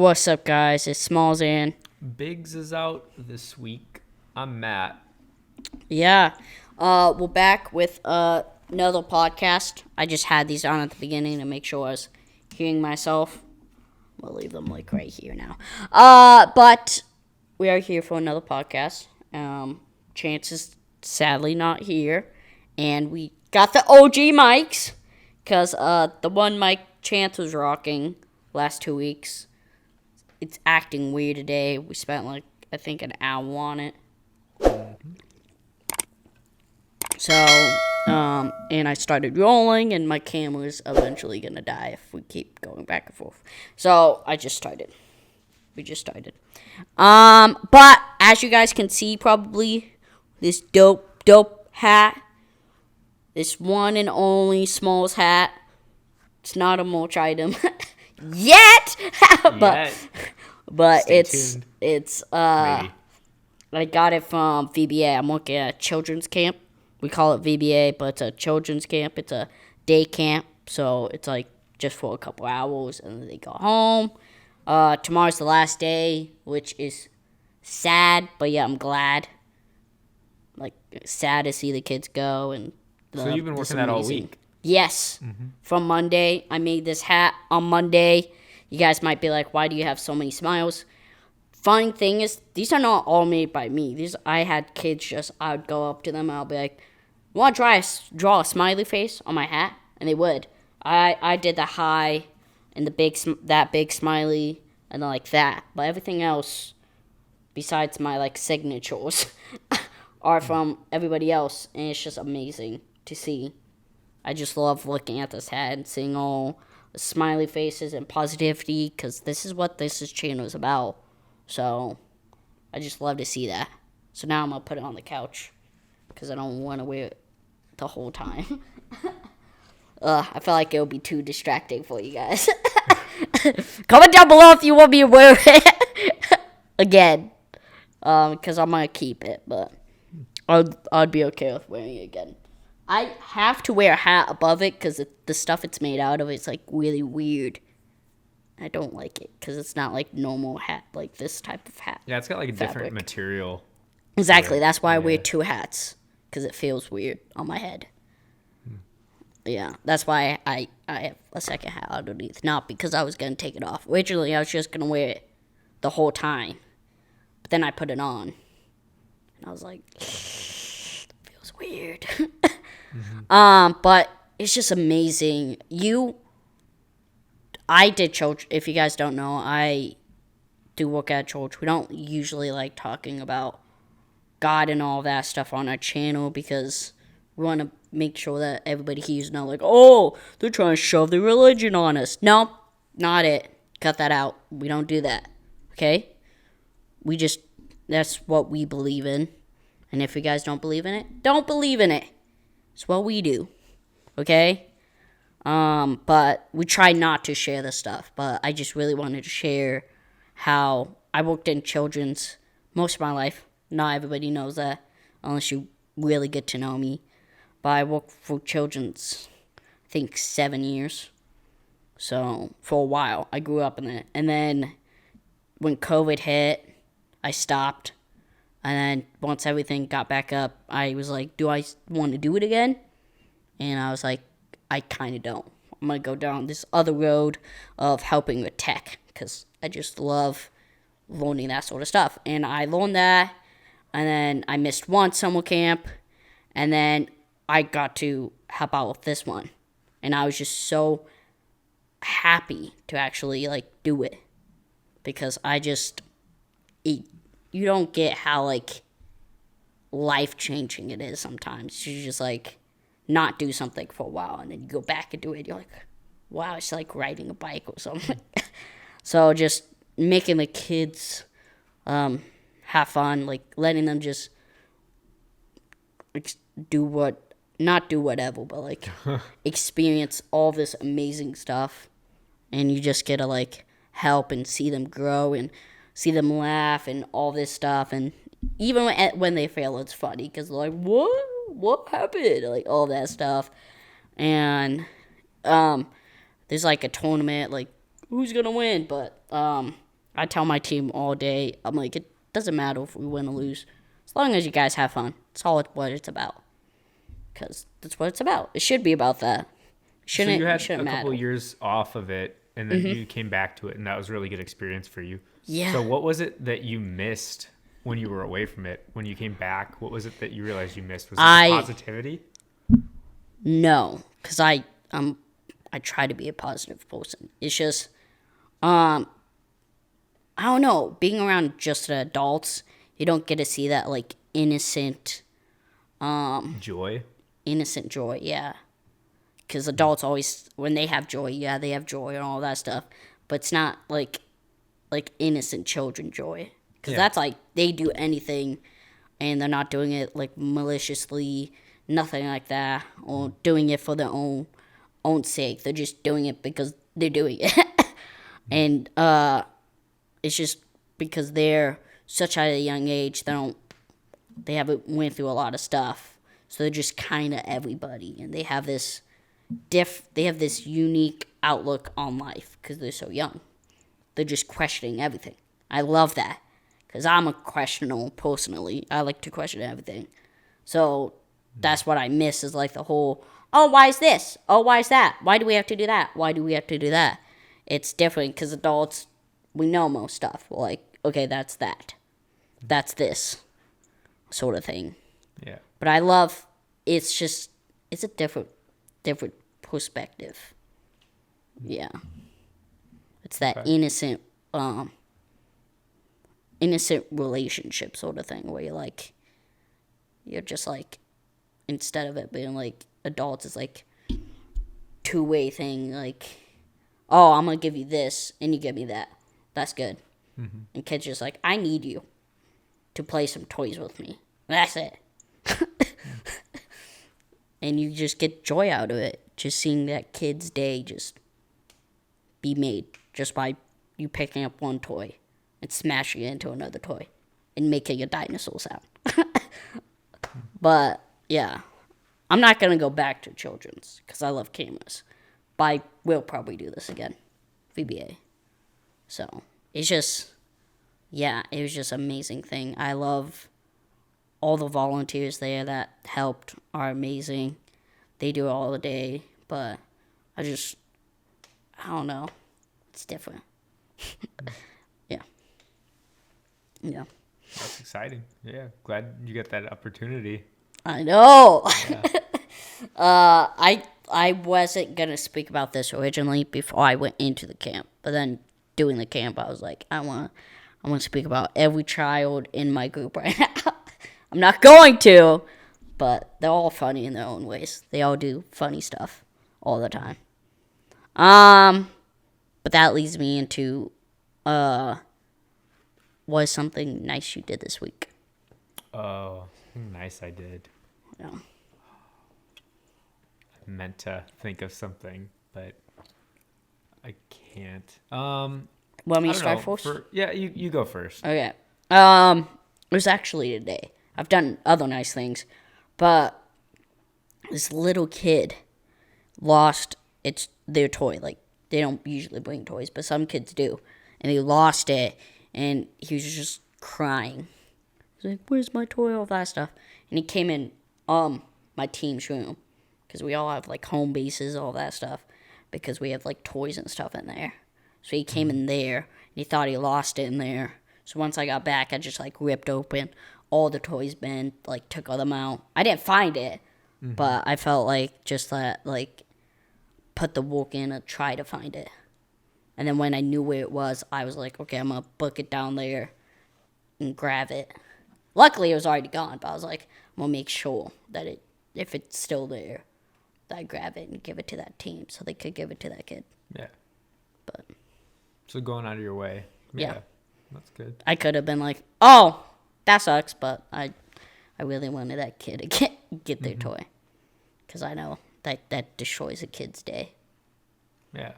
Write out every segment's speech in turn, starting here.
What's up, guys? It's Smalls and Biggs is out this week. I'm Matt. yeah, we're back with another podcast. I just had these on at the beginning to make sure I was hearing myself. We'll leave them like right here now. But we are here for another podcast. Chance is sadly not here, and we got the OG mics because the one mic Chance was rocking last 2 weeks. It's acting weird today. We spent like I think an hour on it. So, and I started rolling, and my camera's eventually gonna die if we keep going back and forth. So I just started. We just started. But as you guys can see, probably this dope hat, this one and only Smalls hat. It's not a mulch item yet, but Stay it's tuned. I Maybe. got it from VBA. I'm working at a children's camp. We call it VBA, but it's a children's camp. It's a day camp, so it's like just for a couple hours, and then they go home. Tomorrow's the last day, which is sad, but yeah, I'm glad. Like, sad to see the kids go. And So you've been working that all week? Yes. From Monday. I made this hat on Monday. You guys might be like, why do you have so many smiles? Funny thing is, these are not all made by me. I had kids I would go up to them and I'll be like, you want to draw a smiley face on my hat? And they would. I did the high and that big smiley and then like that. But everything else, besides my like signatures, are from everybody else. And it's just amazing to see. I just love looking at this hat and seeing all the smiley faces and positivity because this is what this channel is about. So, I just love to see that. So now I'm going to put it on the couch because I don't want to wear it the whole time. I feel like it would be too distracting for you guys. Comment down below if you want me to wear it again. Because I'm going to keep it, but I'd be okay with wearing it again. I have to wear a hat above it because the stuff it's made out of is like really weird. I don't like it because it's not like normal hat, like this type of hat. Yeah, it's got like a different fabric. material. Exactly. That's why I wear two hats because it feels weird on my head. Yeah, that's why I have a second hat underneath. Not because I was going to take it off. Originally, I was just going to wear it the whole time. But then I put it on. And I was like, it feels weird. But it's just amazing. I did church. If you guys don't know, I do work at church. We don't usually like talking about God and all that stuff on our channel because we want to make sure that everybody here's not like, oh, they're trying to shove their religion on us. No, not it. Cut that out. We don't do that. Okay? That's what we believe in. And if you guys don't believe in it, don't believe in it. It's what we do. Okay? But we try not to share this stuff. But I just really wanted to share how I worked in children's most of my life. Not everybody knows that unless you really get to know me. But I worked for children's, I think, 7 years. So, for a while, I grew up in it. And then when COVID hit, I stopped. And then once everything got back up, I was like, do I want to do it again? And I was like, I kind of don't. I'm going to go down this other road of helping with tech because I just love learning that sort of stuff. And I learned that, and then I missed one summer camp, and then I got to help out with this one. And I was just so happy to actually, like, do it because you don't get how, like, life-changing it is sometimes. You just, like, not do something for a while, and then you go back and do it. You're like, wow, it's like riding a bike or something. So just making the kids have fun, like letting them just not do whatever, but like experience all this amazing stuff. And you just get to like help and see them grow and see them laugh and all this stuff. And even when they fail, it's funny because they're like, what happened? Like all that stuff. And there's like a tournament, like who's gonna win, but I tell my team all day, I'm like, it doesn't matter if we win or lose. As long as you guys have fun. That's all what it's about. Because that's what it's about. It should be about that. So you had Shouldn't a couple matter. years off of it, and then you came back to it, and that was a really good experience for you. Yeah. So what was it that you missed when you were away from it? When you came back, what was it that you realized you missed? Was it the positivity? No, because I try to be a positive person. It's just, I don't know, being around just adults, you don't get to see that like innocent Joy. joy, yeah. Because adults always, when they have joy, yeah, they have joy and all that stuff, but it's not like innocent children joy. Because that's like they do anything, and they're not doing it like maliciously, nothing like that, or doing it for their own sake. They're just doing it because they're doing it, and it's just because they're such at a young age, they haven't went through a lot of stuff, so they're just kind of everybody, and they have this unique outlook on life because they're so young. They're just questioning everything. I love that because I'm a questioner personally. I like to question everything, so that's what I miss is like the whole, oh, why is this? Oh, why is that? Why do we have to do that? Why do we have to do that? It's different because adults, we know most stuff. We're like, okay, that's that. That's this sort of thing. Yeah. But I love, it's a different perspective. Yeah. It's that Okay. innocent relationship sort of thing where you're just like, instead of it being like adults, it's like two-way thing. Like, oh, I'm gonna give you this and you give me that. That's good. And kids just like, I need you to play some toys with me. That's it. And you just get joy out of it. Just seeing that kid's day just be made just by you picking up one toy and smashing it into another toy and making a dinosaur sound. But, yeah. I'm not going to go back to children's because I love cameras. But I will probably do this again. VBA. So, it's just, yeah, it was just an amazing thing. I love all the volunteers there that helped are amazing. They do it all the day. But I don't know. It's different. Yeah. Yeah. That's exciting. Yeah. Glad you got that opportunity. I know. Yeah. I wasn't gonna speak about this originally before I went into the camp, but then doing the camp, I was like, I want to speak about every child in my group right now. I'm not going to, but they're all funny in their own ways. They all do funny stuff all the time. But that leads me into what is something nice you did this week? Oh, nice I did. Yeah. I meant to think of something, but I can't. Want me I to don't start know. first? Yeah, you go first. Okay. It was actually today. I've done other nice things, but this little kid lost their toy. Like, they don't usually bring toys, but some kids do. And he lost it, and he was just crying. He's like, where's my toy? All that stuff. And he came in my team's room, because we all have, like, home bases, all that stuff, because we have, like, toys and stuff in there. So he came in there, and he thought he lost it in there. So once I got back, I just, like, ripped open all the toys bin, like, took all them out. I didn't find it, but I felt like just that, like, put the work in and try to find it. And then when I knew where it was, I was like, okay, I'm going to book it down there and grab it. Luckily, it was already gone, but I was like, I'm going to make sure that if it's still there, that I grab it and give it to that team so they could give it to that kid. Yeah. But So going out of your way. Yeah. That's good. I could have been like, oh, that sucks, but I really wanted that kid to get their toy. Because I know that destroys a kid's day. Yeah.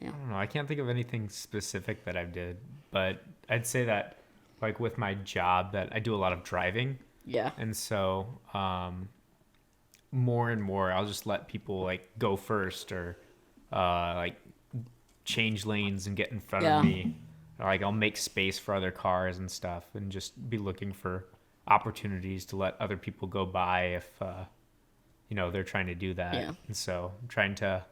Yeah. I don't know. I can't think of anything specific that I did, but I'd say that, like, with my job, that I do a lot of driving. Yeah. And so, more and more, I'll just let people, like, go first or, like, change lanes and get in front Yeah. of me. Like I'll make space for other cars and stuff, and just be looking for opportunities to let other people go by if they're trying to do that. Yeah. And so I'm trying to,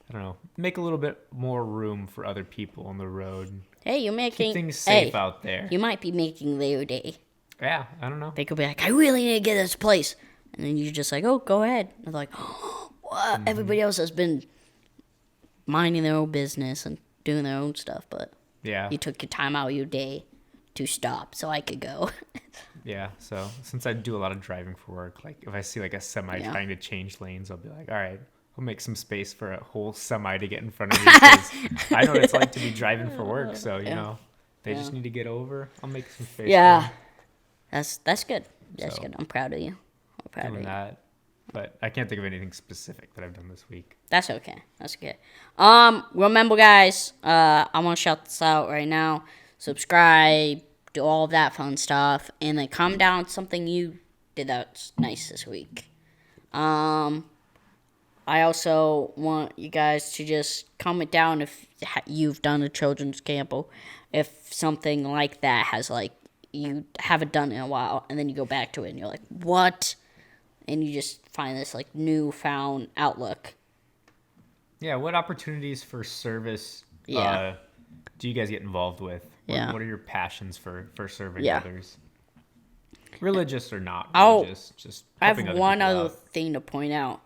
I don't know, make a little bit more room for other people on the road. Hey, you're making Keep things safe hey, out there. You might be making their day. Yeah, I don't know. They could be like, I really need to get this place. And then you're just like, oh, go ahead. And they're like, what? Everybody else has been minding their own business and doing their own stuff, but Yeah. you took your time out of your day to stop so I could go. Yeah, so since I do a lot of driving for work, like if I see like a semi Yeah. trying to change lanes, I'll be like, all right, I'll make some space for a whole semi to get in front of me because I know what it's like to be driving for work. So they just need to get over. I'll make some space. Yeah. For That's good. That's So, good. I'm proud of you. I'm proud them, of doing you. that. But I can't think of anything specific that I've done this week. That's okay. That's good. Remember, guys, I want to shout this out right now. Subscribe, do all of that fun stuff, and then comment down something you did that's nice this week. I also want you guys to just comment down if you've done a children's camp or if something like that has, like, you haven't done in a while, and then you go back to it and you're like, what? And you just find this, like, newfound outlook. Yeah, what opportunities for service Yeah. do you guys get involved with? Yeah. What are your passions for serving Yeah. others? Religious or not Oh, religious, just I have helping other one people other out. thing to point out.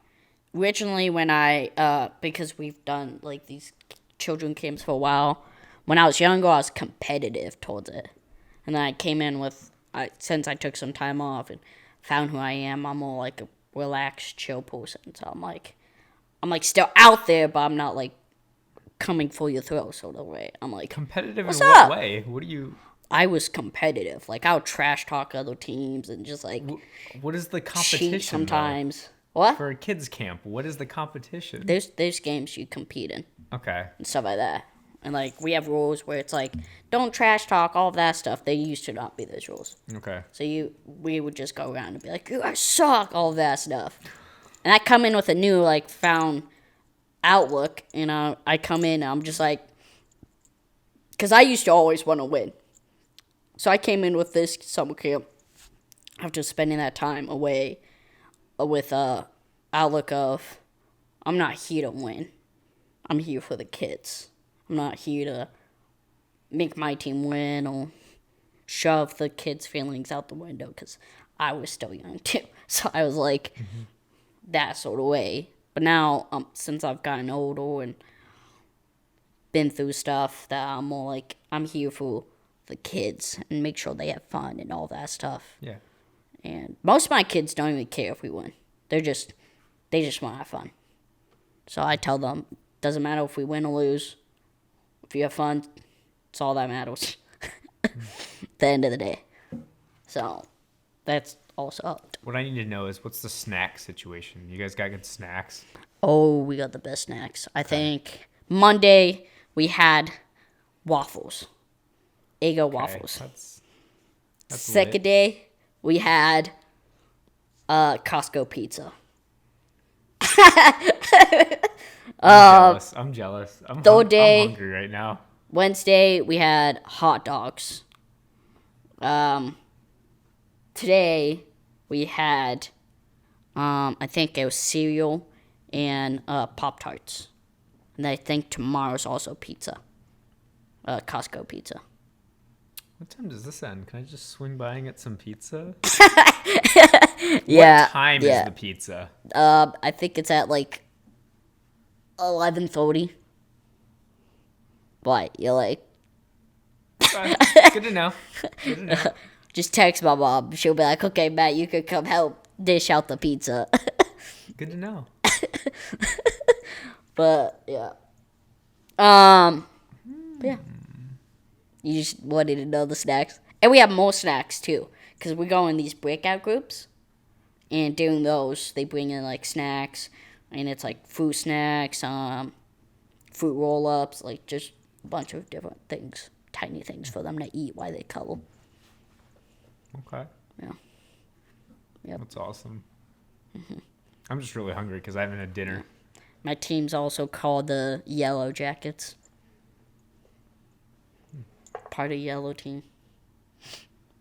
Originally, when I, because we've done, like, these children camps for a while, when I was younger, I was competitive towards it. And then I came in with, since I took some time off and found who I am, I'm more like a relaxed, chill person. So I'm like still out there, but I'm not, like, coming for your throat sort of way. I'm like, Competitive What's in what up? way? What do you? I was competitive. Like, I would trash talk other teams and just, like, What is the competition? cheat sometimes. What? For a kids camp, what is the competition? There's games you compete in Okay. and stuff like that. And, like, we have rules where it's like, don't trash talk, all of that stuff. They used to not be those rules. Okay. So we would just go around and be like, you guys suck, all of that stuff. And I come in with a new, like, found outlook, and I come in and I'm just like, because I used to always want to win. So I came in with this summer camp after spending that time away with a outlook of, I'm not here to win. I'm here for the kids. I'm not here to make my team win or shove the kids' feelings out the window because I was still young too. So I was like that sort of way. But now, since I've gotten older and been through stuff, that I'm more like, I'm here for the kids and make sure they have fun and all that stuff. Yeah. And most of my kids don't even care if we win. They just want to have fun. So I tell them, doesn't matter if we win or lose. If you have fun, it's all that matters. At the end of the day. So that's also helped. What I need to know is what's the snack situation? You guys got good snacks? Oh, we got the best snacks. I think Monday we had waffles. Eggo waffles. That's Second lit. day we had Costco pizza. I'm jealous. I'm day- hungry right now. Wednesday we had hot dogs. Today we had I think it was cereal and Pop-Tarts. And I think tomorrow's also pizza. Costco pizza. What time does this end? Can I just swing by and get some pizza? Yeah. What time yeah. is the pizza? I think it's at like 11:30. But you're like, Good to know. Good to know. just text my mom. She'll be like, okay, Matt, you could come help dish out the pizza. Good to know. But yeah. Yeah. You just wanted to know the snacks. And we have more snacks too. Because we go in these breakout groups. And doing those, they bring in like snacks. And it's like fruit snacks, fruit roll ups, like just a bunch of different things. Tiny things for them to eat while they cuddle. Okay. Yeah. Yep. That's awesome. I'm just really hungry because I haven't had dinner. My team's also called the Yellow Jackets. part of yellow team.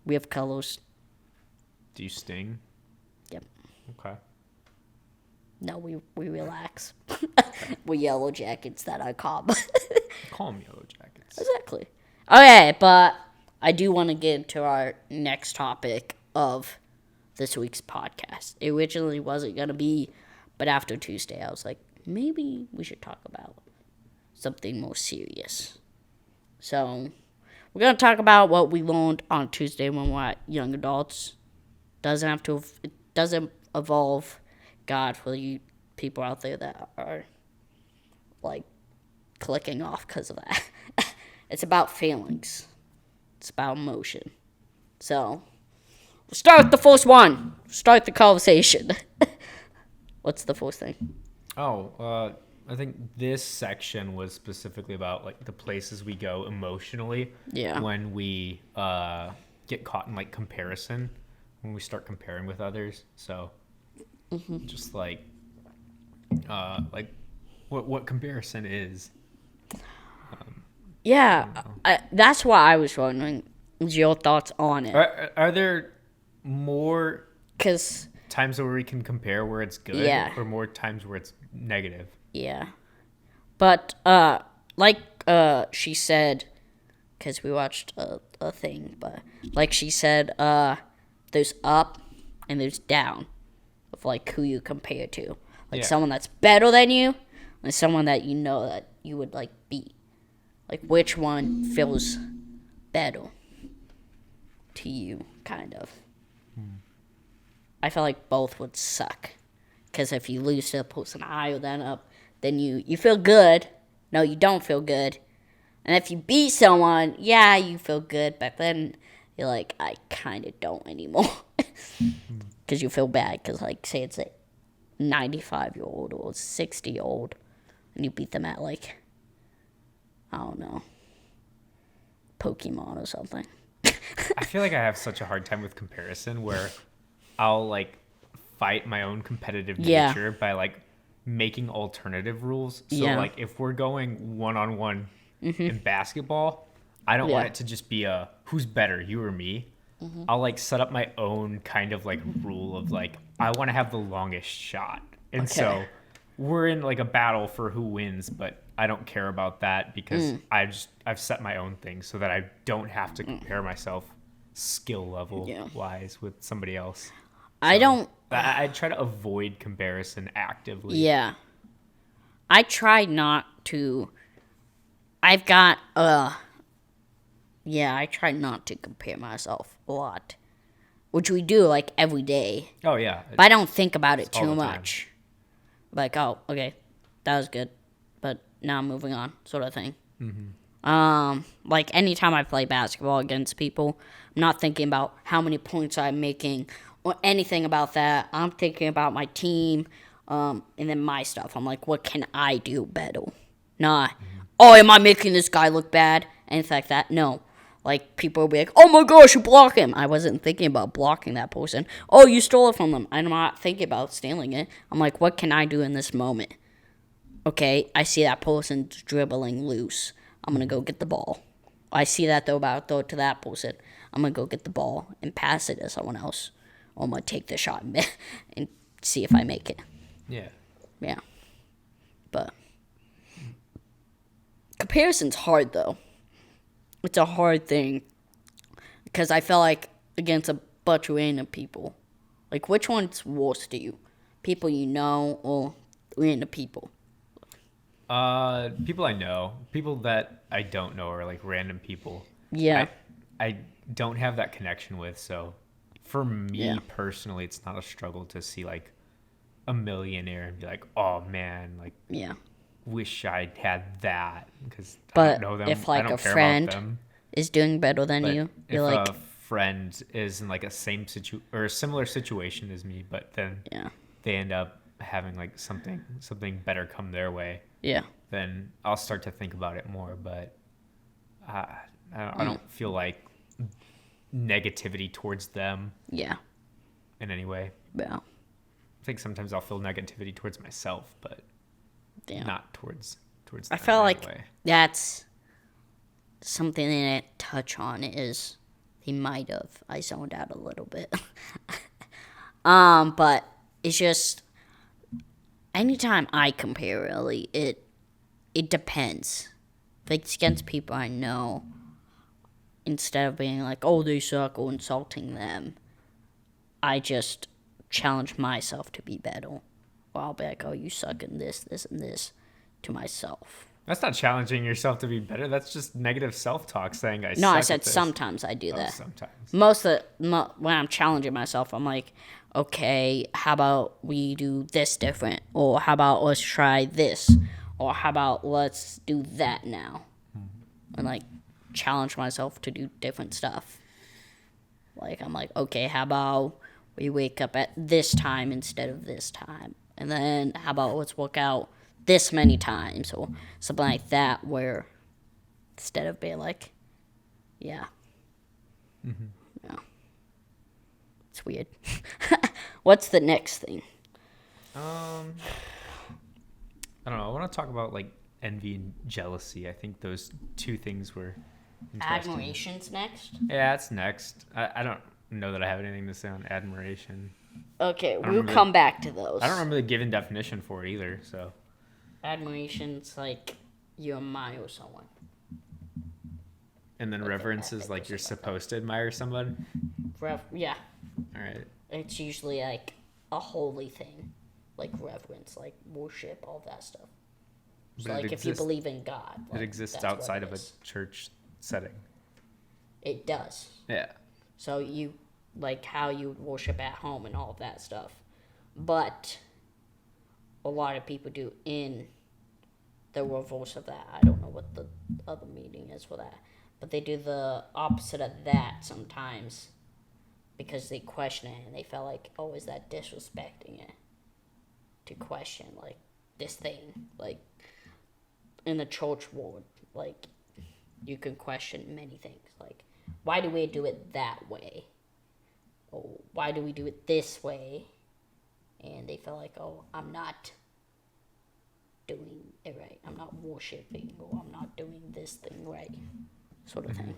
We have colors. Do you sting? Yep. Okay. No, we relax. We're yellow jackets that I call. Call them Yellow Jackets. Exactly. Okay, but I do want to get into our next topic of this week's podcast. It originally wasn't going to be, but after Tuesday, I was like, maybe we should talk about something more serious. So, we're going to talk about what we learned on Tuesday when we're young adults. It doesn't involve God for you people out there that are, like, clicking off because of that. It's about feelings. It's about emotion. So, we'll start with the first one. Start the conversation. What's the first thing? Oh, I think this section was specifically about like the places we go emotionally. Yeah. When we get caught in like comparison, when we start comparing with others. So, just like what comparison is. Yeah, that's what I was wondering. Was your thoughts on it? Are there more Because, times where we can compare where it's good, Yeah. or more times where it's negative? yeah. But, she said, because we watched a thing, but like she said, there's up and there's down of like who you compare to. Like Yeah. someone that's better than you and someone that you know that you would like beat. Like which one feels better to you, kind of. I feel like both would suck. Because if you lose to a person higher than up, then you feel good. No, you don't feel good. And if you beat someone, yeah, you feel good. But then you're like, I kind of don't anymore. Because you feel bad. Because, like, say it's a 95-year-old or 60-year-old. And you beat them at, like, I don't know, Pokemon or something. I feel like I have such a hard time with comparison where I'll like fight my own competitive Yeah. nature by like making alternative rules. So Yeah. like if we're going one-on-one in basketball, I don't want Yeah. it to just be a who's better, you or me. I'll like set up my own kind of like rule of like I want to have the longest shot. And Okay. so we're in like a battle for who wins, but I don't care about that because I've set my own thing so that I don't have to compare myself skill level Yeah. wise with somebody else. I don't. I try to avoid comparison actively. Yeah. I try not to. I've got, yeah, I try not to compare myself a lot. Which we do, like, every day. Oh yeah. But I don't think about it all too the time. much. Like, oh, okay, that was good. But now I'm moving on, sort of thing. Like, anytime I play basketball against people, I'm not thinking about how many points I'm making or anything about that. I'm thinking about my team, and then my stuff. I'm like, what can I do better? Not, oh, am I making this guy look bad? Anything like that. No. Like, people will be like, oh my gosh, you block him. I wasn't thinking about blocking that person. Oh, you stole it from them. I'm not thinking about stealing it. I'm like, what can I do in this moment? Okay, I see that person dribbling loose. I'm going to go get the ball. I see that they're about to throw it to that person. I'm going to go get the ball and pass it to someone else. Or I'm going to take the shot and see if I make it. Yeah. Yeah. But comparison's hard, though. It's a hard thing. Because I feel like against a bunch of random people. Like, which one's worse to you? People you know or random people? People I know, people that I don't know are like random people. Yeah. I don't have that connection with, so for me Yeah. personally, it's not a struggle to see like a millionaire and be like, oh man, like Yeah. wish I had that because I But don't know them. if, I like, don't a care friend about them. is doing better than But you, if you're like, a friend is in like a or a similar situation as me, but then yeah, they end up having like something better come their way, yeah, then I'll start to think about it more. But I don't feel like negativity towards them yeah, in any way. yeah, I think sometimes I'll feel negativity towards myself, but yeah. not towards I them felt in like any way. that's something they didn't touch on is they might have. I zoned out a little bit. But it's just anytime I compare, really, it depends. If it's against people I know, instead of being like, oh, they suck, or insulting them, I just challenge myself to be better. Or I'll be like, oh, you suck in this, this, and this to myself. That's not challenging yourself to be better. That's just negative self-talk saying I suck. No, I said at this. sometimes I do that. Sometimes. When I'm challenging myself, I'm like, okay, how about we do this different? Or how about let's try this? Or how about let's do that now? And like challenge myself to do different stuff. Like I'm like, okay, how about we wake up at this time instead of this time? And then how about let's work out this many times or something like that, where instead of being like, yeah. Yeah. It's weird. What's the next thing? I don't know. I want to talk about like envy and jealousy. I think those two things were interesting. Admiration's next? Yeah, that's next. I don't know that I have anything to say on admiration. Okay, we'll come back to those. I don't remember the given definition for it either, so. Admiration's like you admire someone. And then reverence is like you're supposed to admire someone? Yeah. All right. It's usually like a holy thing. Like reverence, like worship, all that stuff. So like if you believe in God. It exists outside of a church setting. It does. Yeah. So you, like how you worship at home and all that stuff. But a lot of people do in the reverse of that. I don't know what the other meaning is for that. But they do the opposite of that sometimes because they question it and they feel like, oh, is that disrespecting it? To question, like, this thing. Like, in the church world, like, you can question many things. Like, why do we do it that way? Or why do we do it this way? And they feel like, oh, I'm not doing it right. I'm not worshiping, or I'm not doing this thing right. Sort of thing.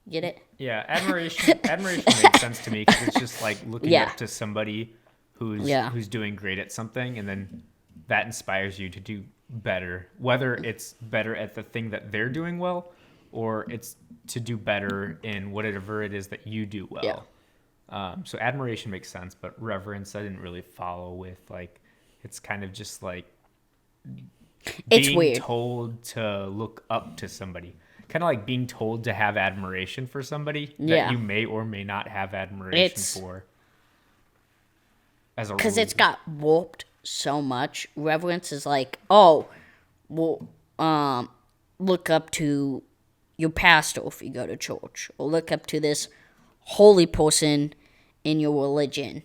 Get it? Yeah, admiration makes sense to me because it's just like looking up to somebody who's doing great at something, and then that inspires you to do better. Whether it's better at the thing that they're doing well, or it's to do better in whatever it is that you do well. Yeah. So admiration makes sense, but reverence I didn't really follow with. Like, it's kind of just like it's being weird. Told to look up to somebody. Kind of like being told to have admiration for somebody that you may or may not have admiration for. As a because it's got warped so much. Reverence is like, oh, well, look up to your pastor if you go to church, or look up to this holy person in your religion,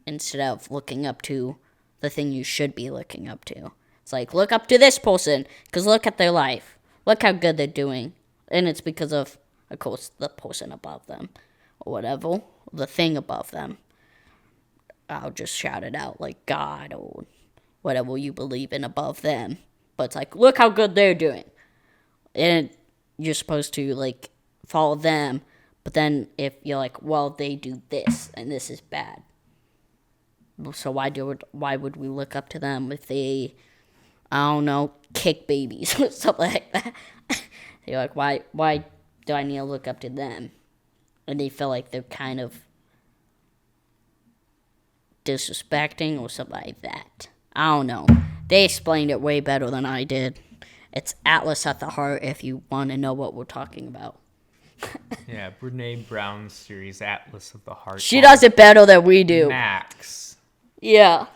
instead of looking up to the thing you should be looking up to. It's like, look up to this person because look at their life. Look how good they're doing. And it's because of course, the person above them or whatever, the thing above them. I'll just shout it out like God or whatever you believe in above them. But it's like, look how good they're doing. And you're supposed to, like, follow them. But then if you're like, well, they do this and this is bad. So why would we look up to them if they, I don't know, kick babies or something like that? You're like, why do I need to look up to them? And they feel like they're kind of disrespecting or something like that. I don't know. They explained it way better than I did. It's Atlas at the Heart if you want to know what we're talking about. Yeah, Brene Brown's series, Atlas of the Heart. She does it better than we do. Max. Yeah.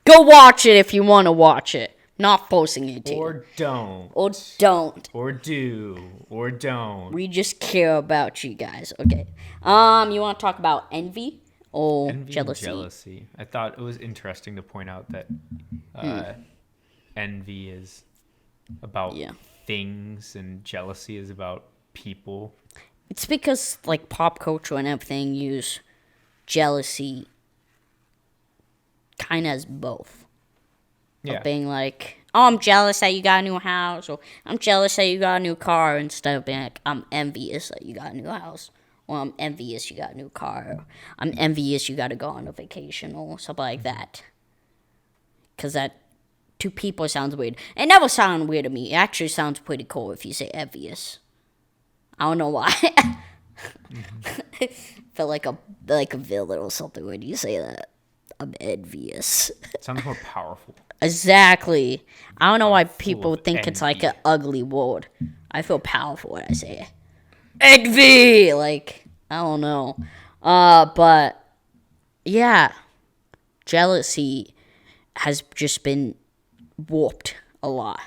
Go watch it if you want to watch it. Not forcing you to. Or don't. Or don't. Or do. Or don't. We just care about you guys. Okay. You want to talk about envy or jealousy? Jealousy. I thought it was interesting to point out that envy is about things and jealousy is about people. It's because like pop culture and everything use jealousy kind of as both. of being like, oh, I'm jealous that you got a new house, or I'm jealous that you got a new car, instead of being like, I'm envious that you got a new house, or I'm envious you got a new car, or I'm envious you got to go on a vacation, or something like that. Because that, to people, sounds weird. It never sounded weird to me. It actually sounds pretty cool if you say envious. I don't know why. Feel like a villain or something when you say that. I'm envious. It sounds more powerful. Exactly. I don't know why people think it's like an ugly word. I feel powerful when I say it. Envy! Like, I don't know. But, yeah. Jealousy has just been warped a lot.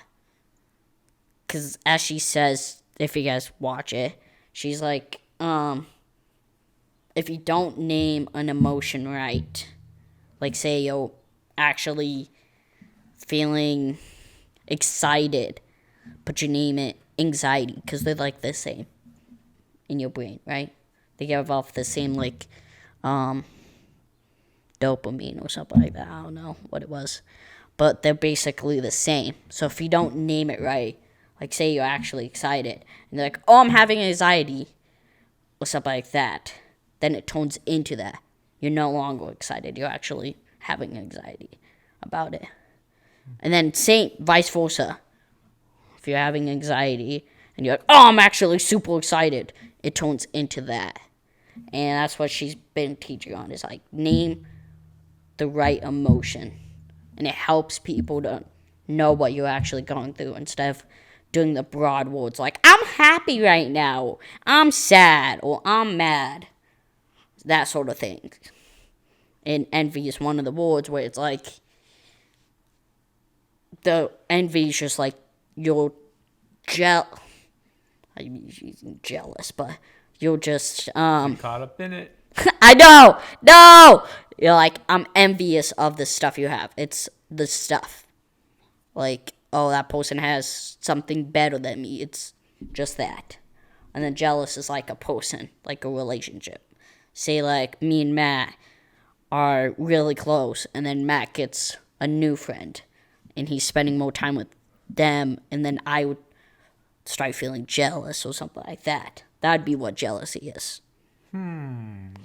Because as she says, if you guys watch it, she's like, if you don't name an emotion right, like say you're actually feeling excited, but you name it anxiety, because they're like the same in your brain, right? They give off the same like dopamine or something like that. I don't know what it was, but they're basically the same. So if you don't name it right, like say you're actually excited and they're like, oh, I'm having anxiety or something like that, then it turns into that. You're no longer excited. You're actually having anxiety about it. And then same vice versa. If you're having anxiety and you're like, oh, I'm actually super excited, it turns into that. And that's what she's been teaching on, is like name the right emotion. And it helps people to know what you're actually going through instead of doing the broad words like, I'm happy right now, I'm sad, or I'm mad. That sort of thing. And envy is one of the words where it's like, the envy is just like, you're jealous, but you're just, caught up in it. I know, no! You're like, I'm envious of the stuff you have. It's the stuff. Like, oh, that person has something better than me. It's just that. And then jealous is like a person, like a relationship. Say like me and Matt are really close, and then Matt gets a new friend, and he's spending more time with them, and then I would start feeling jealous or something like that. That'd be what jealousy is.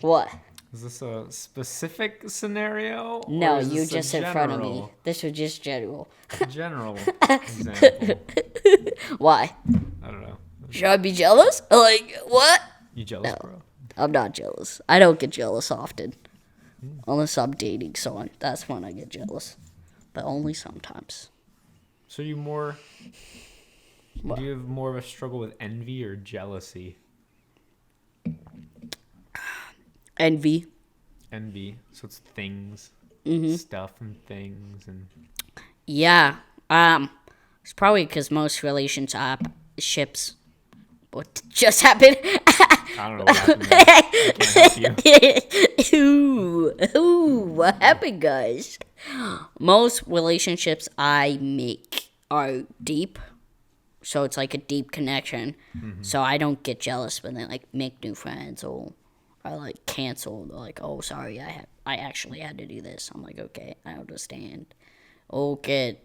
What? Is this a specific scenario? No, you just in front of me. This was just general. General example. Why? I don't know. Should I be jealous? Like, what? You jealous, No. bro? I'm not jealous. I don't get jealous often. Unless I'm dating someone. That's when I get jealous. But only sometimes. So you more... What? Do you have more of a struggle with envy or jealousy? Envy. Envy. So it's things. Stuff and things and... Yeah. It's probably because most relationships... What just happened? I don't know what happened there. I can't help you. What happened, guys? Most relationships I make are deep. So it's like a deep connection. So I don't get jealous when they like make new friends or like cancel. They're like, oh, sorry, I actually had to do this. I'm like, okay, I understand. Or get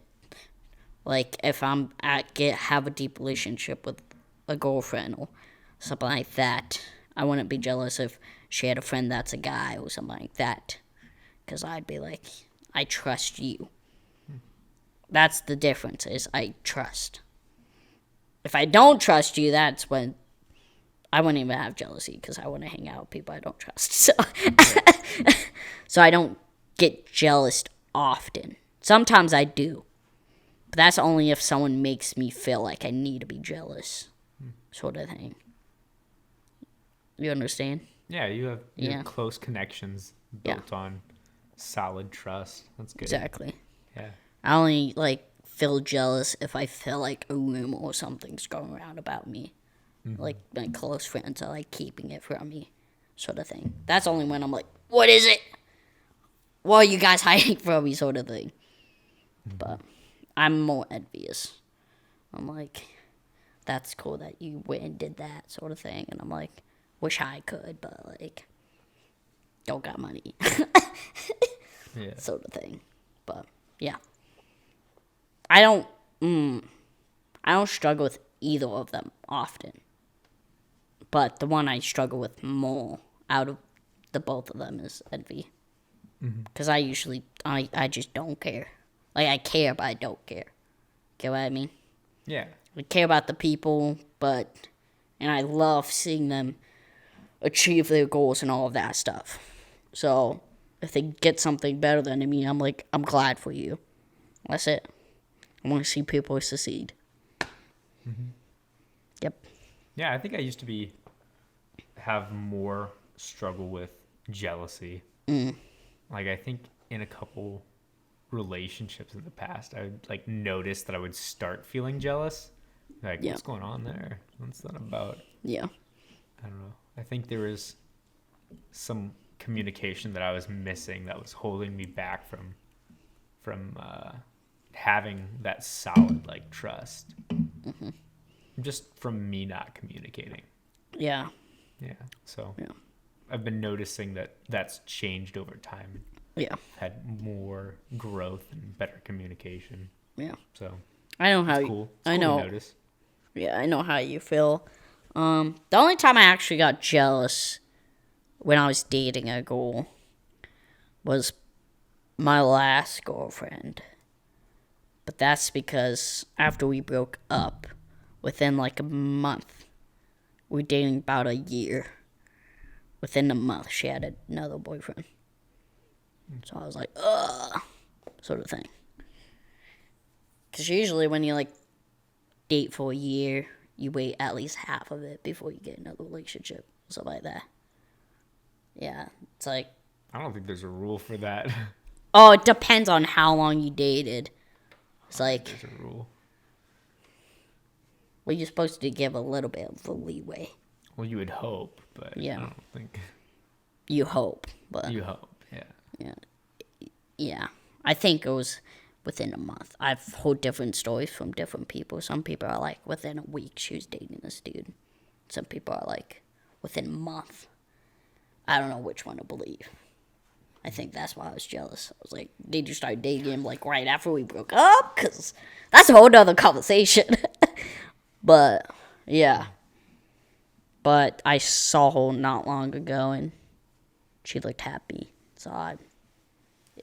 like if have a deep relationship with a girlfriend or something like that, I wouldn't be jealous if she had a friend that's a guy or something like that, because I'd be like, I trust you. That's the difference, is I trust. If I don't trust you, that's when I wouldn't even have jealousy, because I wouldn't hang out with people I don't trust. So I don't get jealous often. Sometimes I do, but that's only if someone makes me feel like I need to be jealous, sort of thing. You understand? Yeah, you have close connections built on solid trust. That's good. Exactly. Yeah. I only feel jealous if I feel like a rumor or something's going around about me. Like my close friends are keeping it from me, sort of thing. That's only when I'm like, what is it? What are you guys hiding from me, sort of thing. But I'm more envious. I'm like, that's cool that you went and did that, sort of thing. And I'm like, wish I could, but don't got money. Yeah. Sort of thing. But yeah. I don't. I don't struggle with either of them often. But the one I struggle with more out of the both of them is envy. Because I just don't care. Like, I care, but I don't care. Get what I mean? Yeah. I care about the people, and I love seeing them achieve their goals and all of that stuff. So, if they get something better than me, I'm like, I'm glad for you. That's it. I want to see people succeed. Yep. Yeah, I think I used to have more struggle with jealousy. Like, I think in a couple relationships in the past, I would like notice that I would start feeling jealous. Like, what's going on there? What's that about? Yeah. I don't know. I think there was some communication that I was missing that was holding me back from having that solid like trust. Just from me not communicating. Yeah. Yeah. So I've been noticing that that's changed over time. Yeah. Had more growth and better communication. Yeah. So I know how it's cool. It's I cool know. to notice. Yeah, I know how you feel. The only time I actually got jealous when I was dating a girl was my last girlfriend. But that's because after we broke up, within like a month, we were dating about a year. Within a month, she had another boyfriend. So I was like, ugh, sort of thing. Because usually when you like date for a year, you wait at least half of it before you get another relationship, stuff like that. Yeah, it's like, I don't think there's a rule for that. oh, it depends on how long you dated. It's like, there's a rule. Well, you're supposed to give a little bit of the leeway. Well, you would hope, but Yeah. I don't think. You hope, but You hope, yeah. yeah. I think it was within a month. I've heard different stories from different people. Some people are like, within a week she was dating this dude. Some people are like, within a month. I don't know which one to believe. I think that's why I was jealous. I was like, did you start dating him like right after we broke up? Because that's a whole nother conversation. But, yeah. But I saw her not long ago and she looked happy. So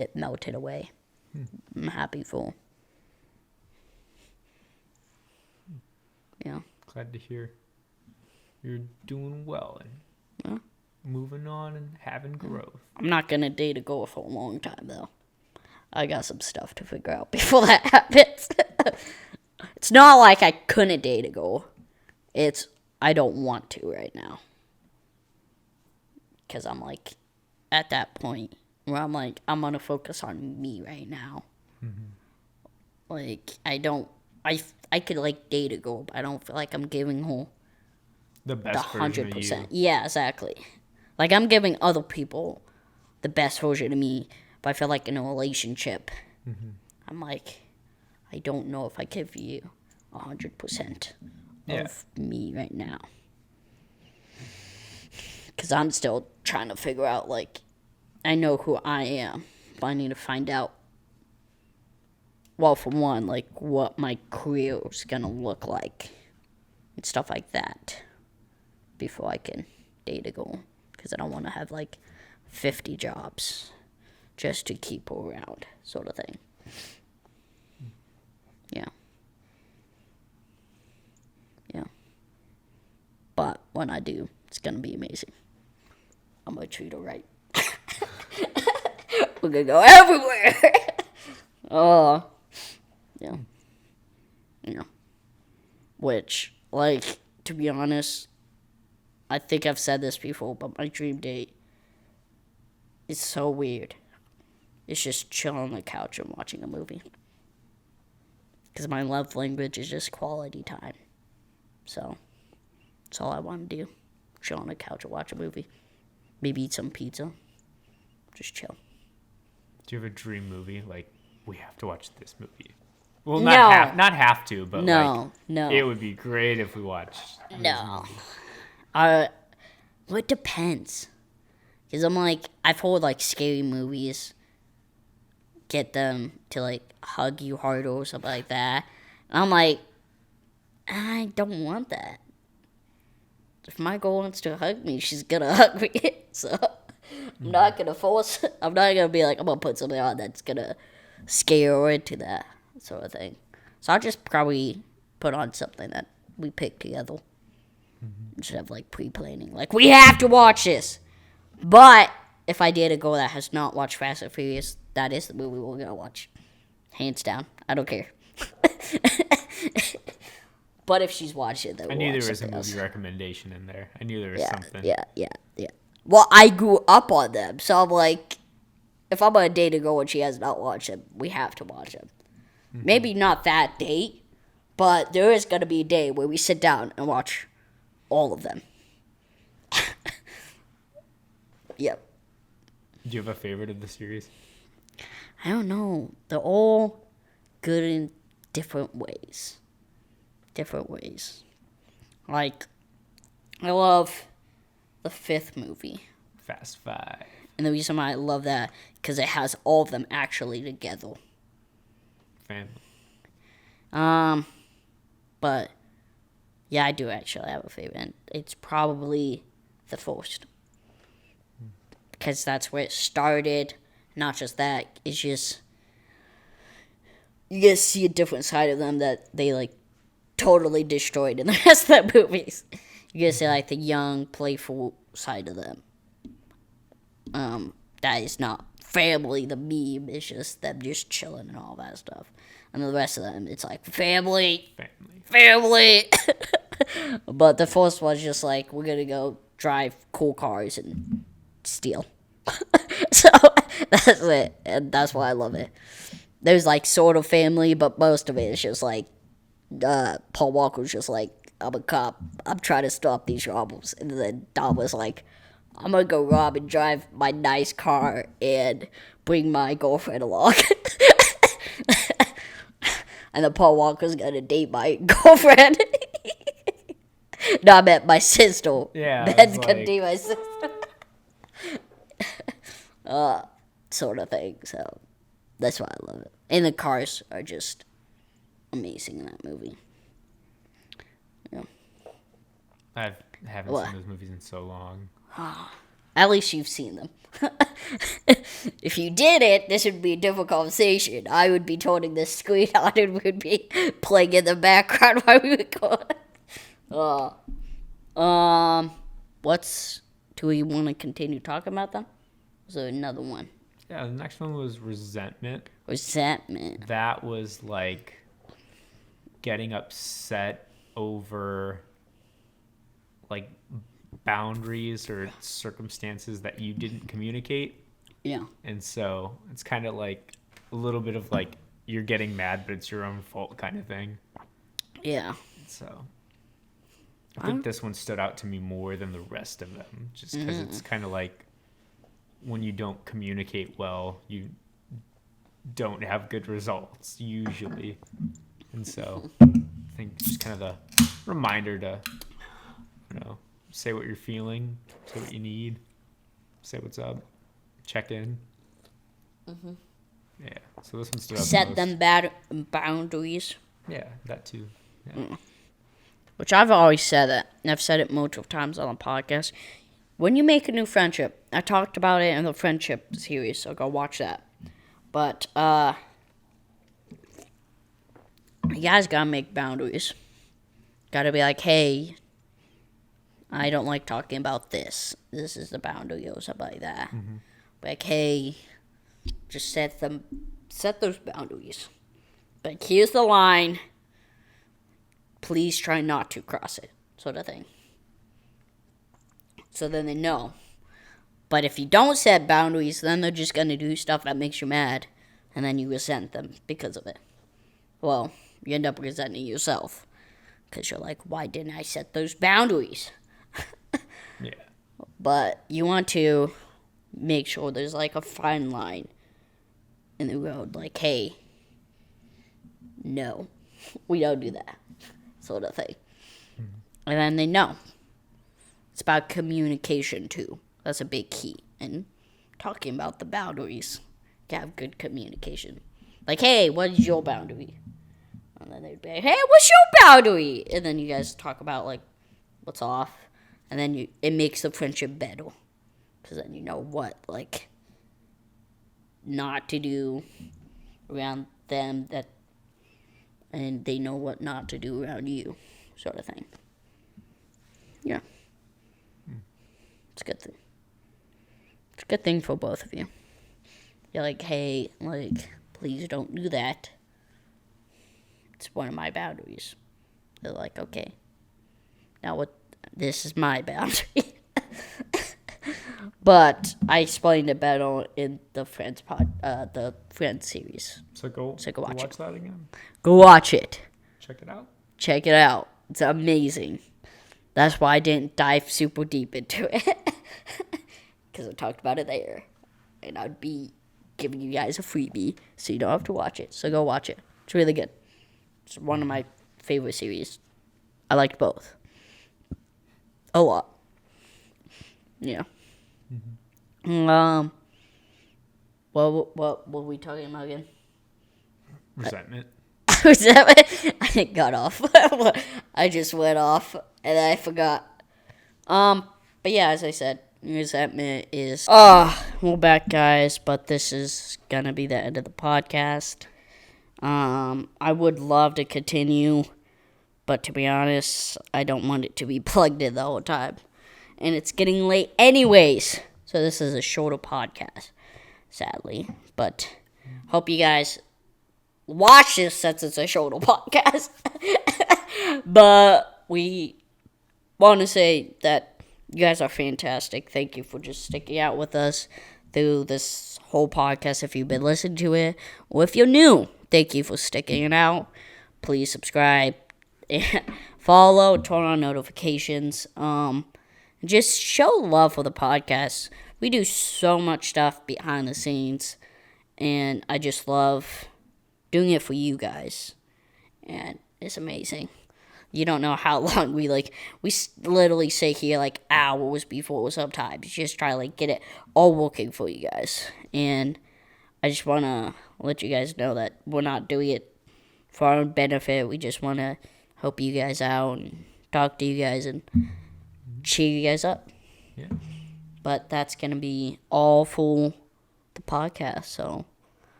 it melted away. I'm happy for her. Yeah. Glad to hear you're doing well and moving on and having growth. I'm not going to date a girl for a long time, though. I got some stuff to figure out before that happens. It's not like I couldn't date a girl. It's I don't want to right now. Because I'm like, at that point where I'm like, I'm going to focus on me right now. Like, I could like date a girl, but I don't feel like I'm giving her The best version of you. Yeah, exactly. Like, I'm giving other people the best version of me, but I feel like in a relationship, I'm like, I don't know if I give you 100% of me right now. Because I'm still trying to figure out, like, I know who I am, but I need to find out, well, for one, like, what my career is going to look like and stuff like that before I can date a girl. Because I don't want to have, like, 50 jobs just to keep her around, sort of thing. Yeah. Yeah. But when I do, it's going to be amazing. I'm going to treat her right. We're going to go everywhere. Oh. Yeah. Yeah. Which, like, to be honest, I think I've said this before, but my dream date is so weird. It's just chilling on the couch and watching a movie. Because my love language is just quality time. So, that's all I want to do. Chill on the couch and watch a movie. Maybe eat some pizza. Just chill. Do you have a dream movie? Like, we have to watch this movie. Well, not have to, but no. It would be great if we watched. No. Well, it depends. Because I'm like, I've heard like scary movies, get them to like hug you hard or something like that. And I'm like, I don't want that. If my girl wants to hug me, she's gonna hug me. So I'm not gonna force. I'm not gonna be like, I'm gonna put something on that's gonna scare her into that sort of thing. So I'll just probably put on something that we pick together instead of like pre-planning. Like, we have to watch this. But if I date a girl that has not watched Fast and Furious, that is the movie we're gonna watch, hands down. I don't care. But if she's watched it, then I knew there was a movie recommendation in there. I knew there was something. Yeah. Well, I grew up on them, so I'm like, if I'm gonna date a girl and she has not watched them, we have to watch them. Mm-hmm. Maybe not that date, but there is gonna be a day where we sit down and watch all of them. Yep. Do you have a favorite of the series? I don't know. They're all good in different ways. Like, I love the 5th movie. Fast 5. And the reason why I love that, because it has all of them actually together. Family. But, yeah, I do actually have a favorite. It's probably the 1st. Because that's where it started. Not just that, it's just, you get to see a different side of them that they, like, totally destroyed in the rest of the movies. You get to see, like, the young, playful side of them. That is not family, the meme. It's just them just chilling and all that stuff. And the rest of them, it's like, family. But the first one's just like, we're gonna go drive cool cars and steal. So, that's it. And that's why I love it. There's, like, sort of family, but most of it is just, like, Paul Walker's just like, I'm a cop. I'm trying to stop these robbers. And then Dom was like, I'm going to go rob and drive my nice car and bring my girlfriend along. And then Paul Walker's going to date my girlfriend. No, I meant my sister. Yeah. Ben's going to date my sister. Sort of thing. So that's why I love it. And the cars are just amazing in that movie. Yeah. I haven't seen those movies in so long. At least you've seen them. If you didn't, this would be a different conversation. I would be turning the screen on and would be playing in the background while we record. Do we want to continue talking about them? Was there another one? Yeah, the next one was Resentment. That was like getting upset over like boundaries or circumstances that you didn't communicate. Yeah. And so it's kind of like a little bit of like you're getting mad, but it's your own fault kind of thing. Yeah. So I think this one stood out to me more than the rest of them, just because it's kind of like when you don't communicate well, you don't have good results usually. And so I think just kind of a reminder to, say what you're feeling, say what you need, say what's up, check in. Mm-hmm. Yeah. So this one stood out Set them bad boundaries. Yeah, that too. Yeah. Which I've always said that, and I've said it multiple times on the podcast. When you make a new friendship, I talked about it in the friendship series, so go watch that. But, you guys gotta make boundaries. Gotta be like, hey, I don't like talking about this. This is the boundary or something like that. Mm-hmm. Like, hey, just set those boundaries. But here's the line. Please try not to cross it, sort of thing. So then they know. But if you don't set boundaries, then they're just going to do stuff that makes you mad, and then you resent them because of it. Well, you end up resenting yourself, because you're like, why didn't I set those boundaries? Yeah. But you want to make sure there's like a fine line in the road, like, hey, no, we don't do that, sort of thing. Mm-hmm. And then they know. It's about communication, too. That's a big key in talking about the boundaries have good communication. Like, hey, what is your boundary? And then they'd be like, hey, what's your boundary? And then you guys talk about, like, what's off. And then it makes the friendship better. Because then you know what, like, not to do around them, and they know what not to do around you, sort of thing. Yeah. It's a good thing. It's a good thing for both of you. You're like, hey, like, please don't do that. It's one of my boundaries. They're like, okay. Now this is my boundary. But I explained it better in the Friends series. So go watch it. That again. Go watch it. Check it out. Check it out. It's amazing. That's why I didn't dive super deep into it. Because I talked about it there. And I'd be giving you guys a freebie, so you don't have to watch it. So go watch it. It's really good. It's one of my favorite series. I liked both. A lot. Yeah. Mm-hmm. What were we talking about again? Resentment. I got off. I just went off and I forgot. But yeah, as I said, resentment is. We're back, guys. But this is gonna be the end of the podcast. I would love to continue, but to be honest, I don't want it to be plugged in the whole time. And it's getting late anyways. So this is a shorter podcast, sadly. But hope you guys watch this since it's a shorter podcast. But we want to say that you guys are fantastic. Thank you for just sticking out with us through this whole podcast if you've been listening to it. Or if you're new, thank you for sticking it out. Please subscribe, follow, turn on notifications. Just show love for the podcast. We do so much stuff behind the scenes, and I just love doing it for you guys. And it's amazing. You don't know how long we literally sit here like hours before sometimes. Just try to get it all working for you guys. And I just want to let you guys know that we're not doing it for our own benefit. We just want to help you guys out and talk to you guys and cheer you guys up. Yeah. But that's going to be all for the podcast. So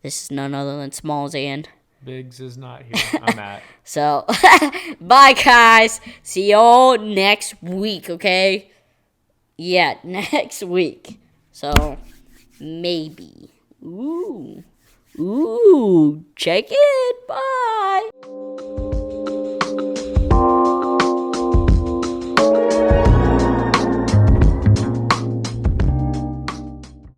this is none other than Smalls and Biggs is not here. I'm Matt. So, bye, guys. See y'all next week, okay? Yeah, next week. So, maybe. Ooh. Check it. Bye.